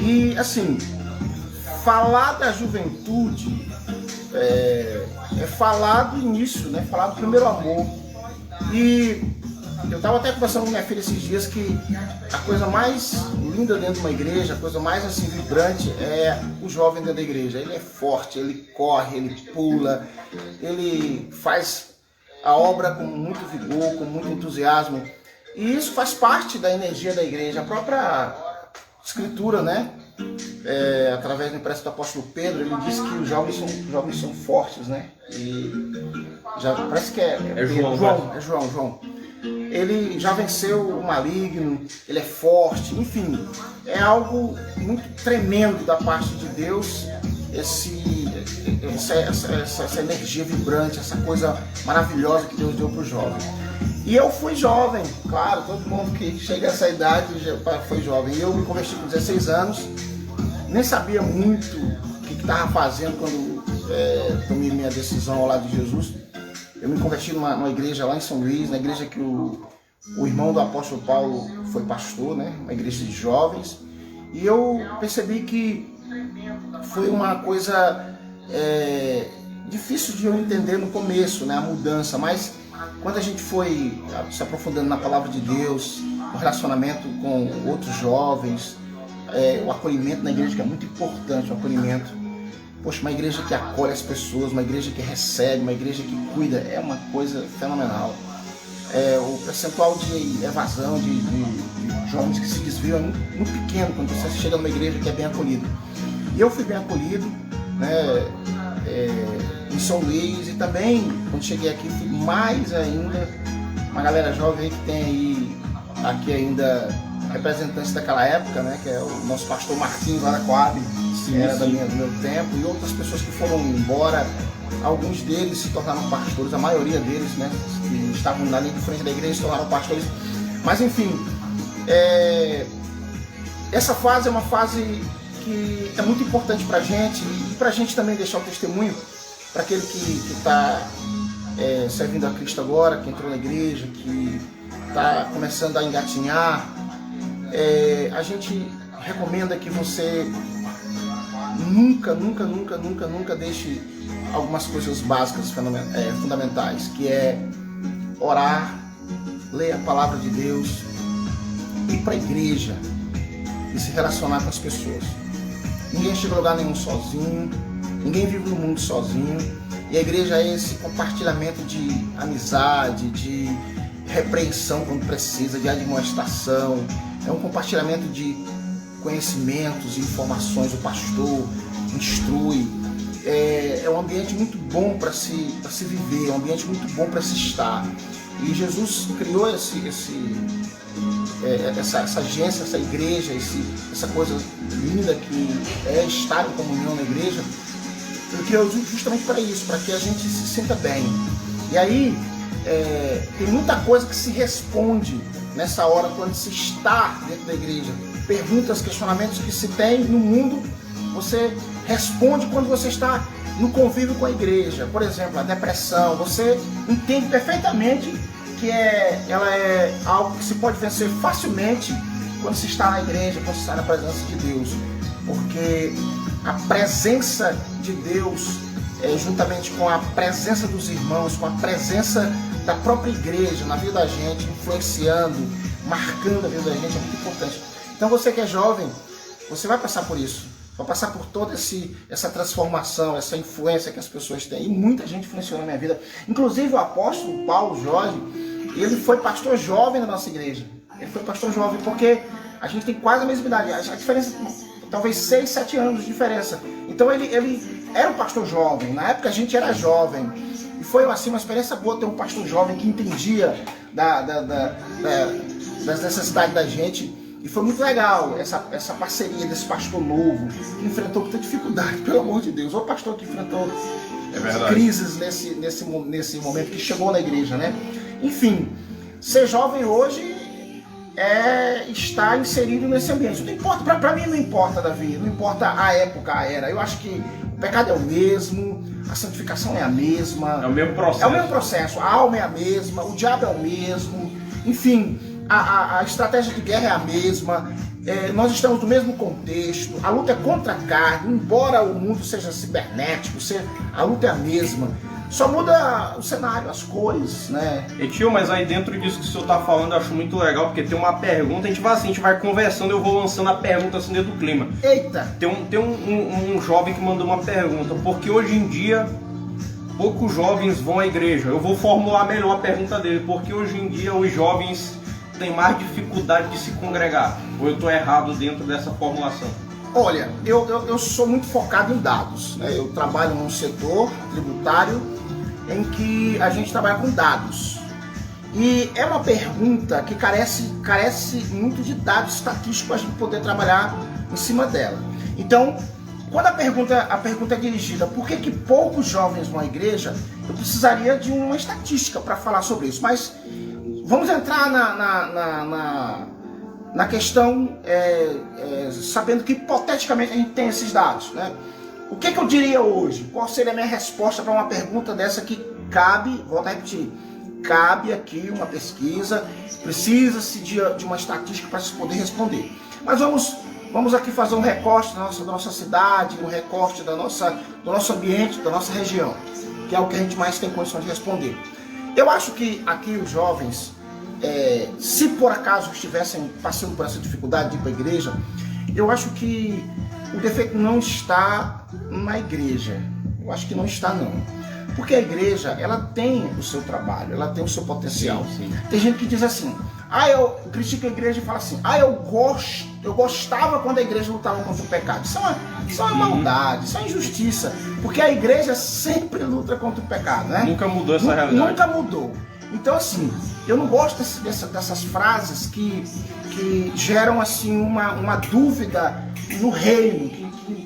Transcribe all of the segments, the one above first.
E assim, falar da juventude é falar do início, né? Falar do primeiro amor. E eu estava até conversando com minha filha esses dias que a coisa mais linda dentro de uma igreja, a coisa mais assim vibrante é o jovem dentro da igreja. Ele é forte, ele corre, ele pula, ele faz a obra com muito vigor, com muito entusiasmo. E isso faz parte da energia da igreja. A própria escritura, né? Através do empréstimo do apóstolo Pedro, ele diz que os jovens são fortes, né? E já parece que é João. Ele já venceu o maligno, ele é forte, enfim, é algo muito tremendo da parte de Deus, essa energia vibrante, essa coisa maravilhosa que Deus deu para o jovem. E eu fui jovem, claro, todo mundo que chega a essa idade foi jovem. E eu me converti com 16 anos, nem sabia muito o que estava fazendo quando tomei minha decisão ao lado de Jesus. Eu me converti numa igreja lá em São Luís, na igreja que o irmão do apóstolo Paulo foi pastor, né? Uma igreja de jovens. E eu percebi que foi uma coisa difícil de eu entender no começo, né? A mudança, mas quando a gente foi se aprofundando na palavra de Deus, o relacionamento com outros jovens, o acolhimento na igreja, que é muito importante, o acolhimento. Poxa, uma igreja que acolhe as pessoas, uma igreja que recebe, uma igreja que cuida, é uma coisa fenomenal. O percentual de evasão, de jovens que se desviam é muito pequeno quando você chega numa igreja que é bem acolhido. E eu fui bem acolhido, né, em São Luís, e também, quando cheguei aqui, fui mais ainda. Uma galera jovem aí que tem aí, aqui ainda, representantes daquela época, né, que é o nosso pastor Marquinhos lá da Coab, era do meu tempo, e outras pessoas que foram embora. Alguns deles se tornaram pastores, a maioria deles, né, que estavam na linha de frente da igreja, se tornaram pastores. Mas enfim, essa fase é uma fase que é muito importante para a gente, e para a gente também deixar o testemunho para aquele que está servindo a Cristo agora, que entrou na igreja, que está começando a engatinhar. A gente recomenda que você nunca deixe algumas coisas básicas, fundamentais, que é orar, ler a palavra de Deus, ir para a igreja e se relacionar com as pessoas. Ninguém chega a lugar nenhum sozinho, ninguém vive no mundo sozinho, e a igreja é esse compartilhamento de amizade, de repreensão quando precisa, de admoestação, é um compartilhamento de conhecimentos, informações. O pastor instrui, é um ambiente muito bom para se viver, é um ambiente muito bom para se estar. E Jesus criou essa agência, essa igreja, essa coisa linda que é estar em comunhão na igreja. Ele criou justamente para isso, para que a gente se sinta bem. E aí tem muita coisa que se responde nessa hora quando se está dentro da igreja. Perguntas, questionamentos que se tem no mundo, você responde quando você está no convívio com a igreja. Por exemplo, a depressão, você entende perfeitamente que ela é algo que se pode vencer facilmente quando se está na igreja, quando se está na presença de Deus. Porque a presença de Deus, juntamente com a presença dos irmãos, com a presença da própria igreja na vida da gente, influenciando, marcando a vida da gente, é muito importante. Então você que é jovem, você vai passar por isso, vai passar por toda essa transformação, essa influência que as pessoas têm. E muita gente influenciou na minha vida. Inclusive o apóstolo Paulo Jorge, ele foi pastor jovem na nossa igreja. Ele foi pastor jovem porque a gente tem quase a mesma idade. A diferença, talvez 6, 7 anos de diferença. Então ele era um pastor jovem. Na época a gente era jovem. E foi assim uma experiência boa ter um pastor jovem que entendia das necessidades da gente. E foi muito legal essa parceria desse pastor novo, que enfrentou muita dificuldade, pelo amor de Deus. O pastor que enfrentou crises nesse momento, que chegou na igreja, né? Enfim, ser jovem hoje é estar inserido nesse ambiente. Não importa, pra mim não importa, Davi, não importa a época, a era. Eu acho que o pecado é o mesmo, a santificação é a mesma. É o mesmo processo. É o mesmo processo, a alma é a mesma, o diabo é o mesmo, enfim. A estratégia de guerra é a mesma, nós estamos no mesmo contexto, a luta é contra a carne, embora o mundo seja cibernético, a luta é a mesma. Só muda o cenário, as cores, né? E tio, mas aí dentro disso que o senhor tá falando, eu acho muito legal, porque tem uma pergunta, a gente vai conversando, eu vou lançando a pergunta assim dentro do clima. Eita! Tem um jovem que mandou uma pergunta, porque hoje em dia poucos jovens vão à igreja. Eu vou formular melhor a pergunta dele, porque hoje em dia os jovens têm mais dificuldade de se congregar. Ou eu tô errado dentro dessa formulação? Olha, eu sou muito focado em dados, né? Eu trabalho num setor tributário em que a gente trabalha com dados. E é uma pergunta que carece muito de dados estatísticos para a gente poder trabalhar em cima dela. Então, quando a pergunta é dirigida por que poucos jovens vão à igreja, eu precisaria de uma estatística para falar sobre isso. Mas vamos entrar na questão, sabendo que hipoteticamente a gente tem esses dados, né? O que eu diria hoje? Qual seria a minha resposta para uma pergunta dessa que cabe, volto a repetir, cabe aqui uma pesquisa, precisa-se de uma estatística para se poder responder. Mas vamos aqui fazer um recorte da nossa cidade, um recorte do nosso ambiente, da nossa região, que é o que a gente mais tem condição de responder. Eu acho que aqui os jovens, se por acaso estivessem passando por essa dificuldade de ir para a igreja, eu acho que o defeito não está na igreja. Eu acho que não está, não. Porque a igreja, ela tem o seu trabalho, ela tem o seu potencial. Sim, sim. Tem gente que diz assim, eu critico a igreja e fala assim, eu gostava quando a igreja lutava contra o pecado. Isso é uma maldade, isso é uma injustiça. Porque a igreja sempre luta contra o pecado, né? Nunca mudou essa realidade. Nunca mudou. Então, assim, eu não gosto dessas frases que geram, assim, uma dúvida no reino,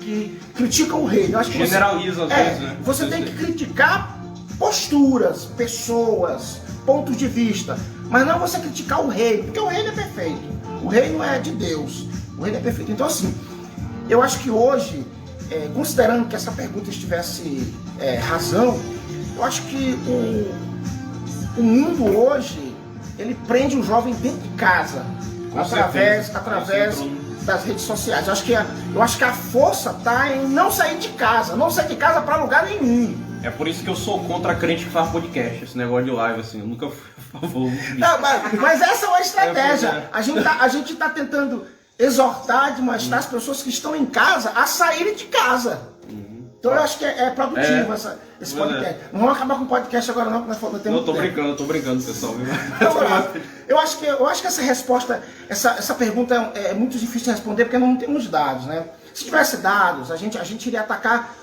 que criticam o reino. Eu acho que generaliza às vezes, né? Você tem que criticar posturas, pessoas, pontos de vista, mas não você criticar o reino, porque o reino é perfeito. O reino é de Deus, o reino é perfeito. Então, assim, eu acho que hoje, considerando que essa pergunta estivesse razão, eu acho que o mundo hoje, ele prende o jovem dentro de casa, através das redes sociais. Eu acho que a força está em não sair de casa para lugar nenhum. É por isso que eu sou contra crente que faz podcast, esse negócio de live, assim, eu nunca fui a favor. Não, mas essa é uma estratégia. A gente está tentando exortar, demonstrar as pessoas que estão em casa a saírem de casa. Então eu acho que é produtivo esse podcast. Não vamos acabar com o podcast agora não, porque nós falamos tempo. Eu tô brincando, pessoal. Eu acho que essa resposta, essa pergunta é muito difícil de responder porque não temos dados, né? Se tivesse dados, a gente iria atacar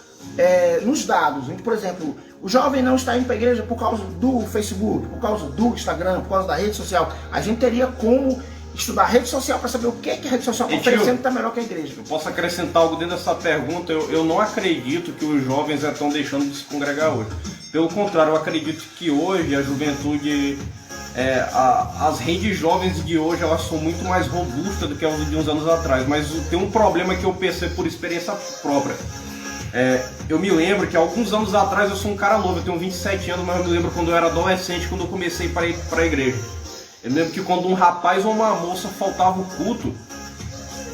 nos dados. Por exemplo, o jovem não está indo para a igreja por causa do Facebook, por causa do Instagram, por causa da rede social. A gente teria como estudar a rede social para saber o que a rede social está oferecendo que está melhor que a igreja. Eu posso acrescentar algo dentro dessa pergunta. Eu não acredito que os jovens estão deixando de se congregar hoje. Pelo contrário, eu acredito que hoje a juventude, as redes jovens de hoje, elas são muito mais robustas do que as de uns anos atrás. Mas tem um problema que eu percebo por experiência própria. Eu me lembro que alguns anos atrás, eu sou um cara novo, eu tenho 27 anos, mas eu me lembro quando eu era adolescente, quando eu comecei para ir para a igreja. Eu lembro que quando um rapaz ou uma moça faltava o culto,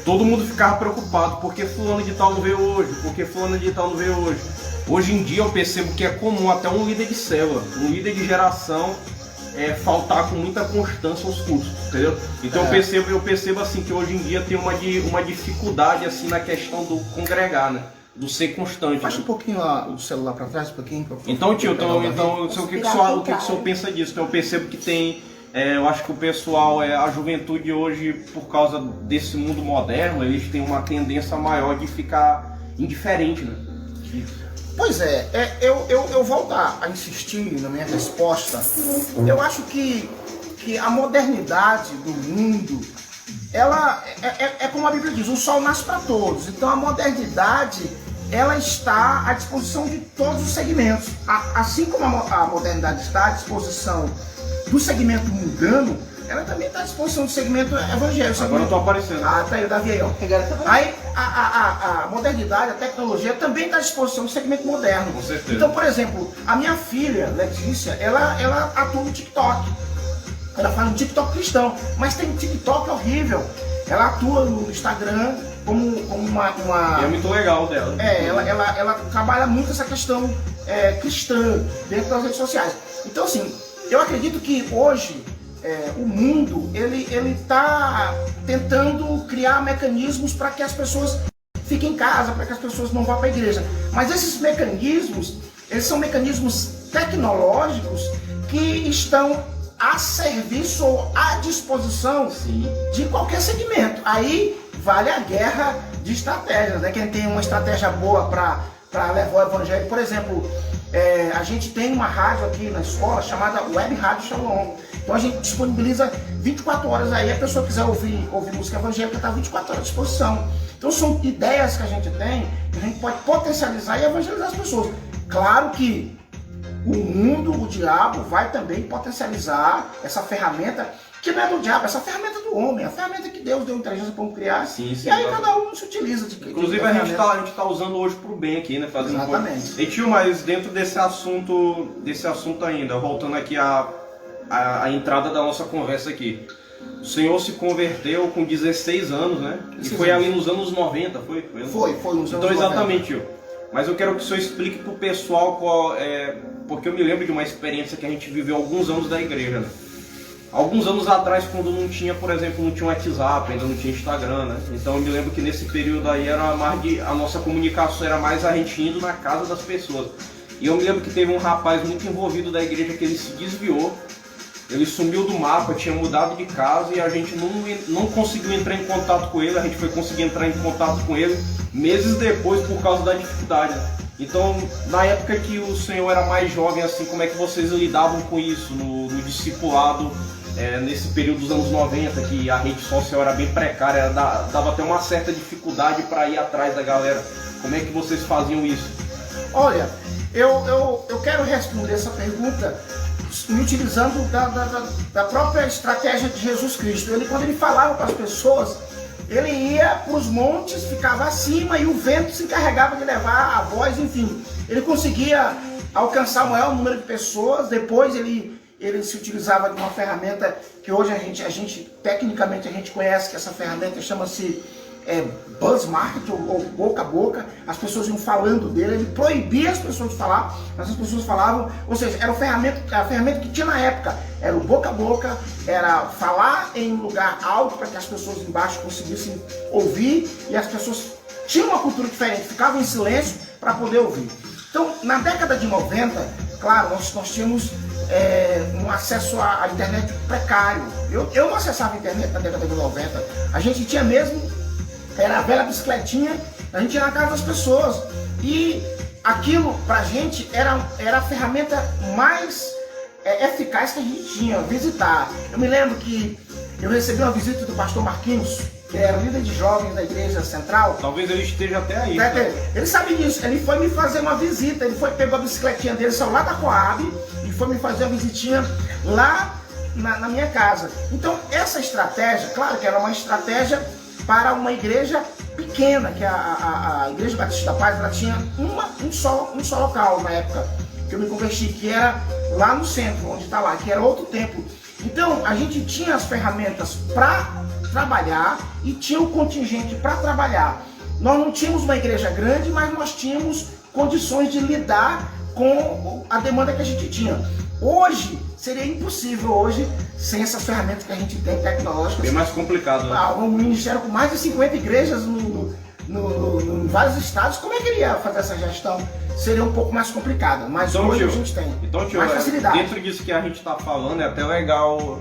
todo mundo ficava preocupado, porque fulano de tal não veio hoje, porque fulano de tal não veio hoje. Hoje em dia eu percebo que é comum até um líder de célula, um líder de geração, faltar com muita constância aos cultos, entendeu? Então eu percebo assim que hoje em dia tem uma dificuldade assim na questão do congregar, né? Do ser constante. Baixa um pouquinho o celular para trás, um pouquinho. Então, tio, o que o senhor pensa disso? Então eu percebo que tem... eu acho que o pessoal, a juventude hoje, por causa desse mundo moderno, eles têm uma tendência maior de ficar indiferente, né? Pois eu volto a insistir na minha resposta. Eu acho que a modernidade do mundo, ela é como a Bíblia diz, o sol nasce para todos. Então a modernidade, ela está à disposição de todos os segmentos. Assim como a modernidade está à disposição do segmento mundano, ela também está à disposição do segmento evangélico. Agora eu estou aparecendo. Tá aí o Davi aí, ó. Aí a modernidade, a tecnologia também está à disposição do segmento moderno. Com certeza. Então, por exemplo, a minha filha, Letícia, ela atua no TikTok. Ela faz um TikTok cristão, mas tem um TikTok horrível. ela atua no Instagram como uma... E é muito legal dela. Ela trabalha muito essa questão cristã dentro das redes sociais. Então, assim, eu acredito que hoje o mundo ele está tentando criar mecanismos para que as pessoas fiquem em casa, para que as pessoas não vá para a igreja. Mas esses mecanismos, eles são mecanismos tecnológicos que estão a serviço ou à disposição de qualquer segmento. Aí vale a guerra de estratégias, né? Quem tem uma estratégia boa para levar o evangelho, por exemplo, a gente tem uma rádio aqui na escola chamada Web Rádio Shalom. Então a gente disponibiliza 24 horas aí, a pessoa quiser ouvir música evangélica, está 24 horas à disposição. Então são ideias que a gente tem, que a gente pode potencializar e evangelizar as pessoas. Claro que o mundo, o diabo, vai também potencializar essa ferramenta, que não é do diabo, essa ferramenta do homem, a ferramenta que Deus deu inteligência para criar, e aí cada um se utiliza. Inclusive a gente tá usando hoje pro bem aqui, né? Fazendo exatamente. E tio, mas dentro desse assunto ainda, voltando aqui a entrada da nossa conversa aqui. O senhor se converteu com 16 anos, né? E foi ali nos anos 90, foi? Foi nos anos 90. Então, exatamente, tio. Mas eu quero que o senhor explique pro pessoal porque eu me lembro de uma experiência que a gente viveu alguns anos da igreja, né? Alguns anos atrás, quando não tinha, por exemplo, não tinha WhatsApp, ainda não tinha Instagram, né? Então eu me lembro que nesse período aí a nossa comunicação era mais a gente indo na casa das pessoas. E eu me lembro que teve um rapaz muito envolvido da igreja que ele se desviou, ele sumiu do mapa, tinha mudado de casa e a gente não conseguiu entrar em contato com ele, a gente foi conseguir entrar em contato com ele meses depois por causa da dificuldade. Então, na época que o senhor era mais jovem, assim, como é que vocês lidavam com isso no discipulado, nesse período dos anos 90, que a rede social era bem precária, dava até uma certa dificuldade para ir atrás da galera. Como é que vocês faziam isso? Olha, eu quero responder essa pergunta me utilizando da própria estratégia de Jesus Cristo. Quando ele falava para as pessoas, ele ia para os montes, ficava acima e o vento se encarregava de levar a voz, enfim. Ele conseguia alcançar o maior número de pessoas. Depois ele se utilizava de uma ferramenta que hoje a gente tecnicamente a gente conhece, que essa ferramenta chama-se buzz marketing ou boca a boca. As pessoas iam falando dele, ele proibia as pessoas de falar, mas as pessoas falavam. Ou seja, era a ferramenta que tinha na época, era o boca a boca, era falar em lugar alto para que as pessoas embaixo conseguissem ouvir, e as pessoas tinham uma cultura diferente, ficavam em silêncio para poder ouvir. Então, na década de 90, claro, nós tínhamos um acesso à internet precário. Eu não acessava a internet na década de 90, a gente tinha mesmo, era a velha bicicletinha, a gente ia na casa das pessoas, e aquilo pra gente era a ferramenta mais eficaz que a gente tinha, visitar. Eu me lembro que eu recebi uma visita do pastor Marquinhos, que era líder de jovens da igreja central. Talvez ele esteja até aí. Ele sabe disso, ele foi me fazer uma visita, pegou a bicicletinha dele, saiu lá da Coab, e foi me fazer uma visitinha lá na minha casa. Então essa estratégia, claro que era uma estratégia para uma igreja pequena, que a Igreja Batista da Paz, ela tinha um só local na época que eu me converti, que era lá no centro, onde está lá, que era outro templo. Então a gente tinha as ferramentas para trabalhar e tinha o contingente para trabalhar. Nós não tínhamos uma igreja grande, mas nós tínhamos condições de lidar com a demanda que a gente tinha. Hoje seria impossível, sem essas ferramentas que a gente tem tecnológicas. Bem mais complicado, né? Um ministério com mais de 50 igrejas em vários estados, como é que ele ia fazer essa gestão? Seria um pouco mais complicado, mas então, hoje a gente tem então, tio, mais facilidade. Dentro disso que a gente está falando, é até legal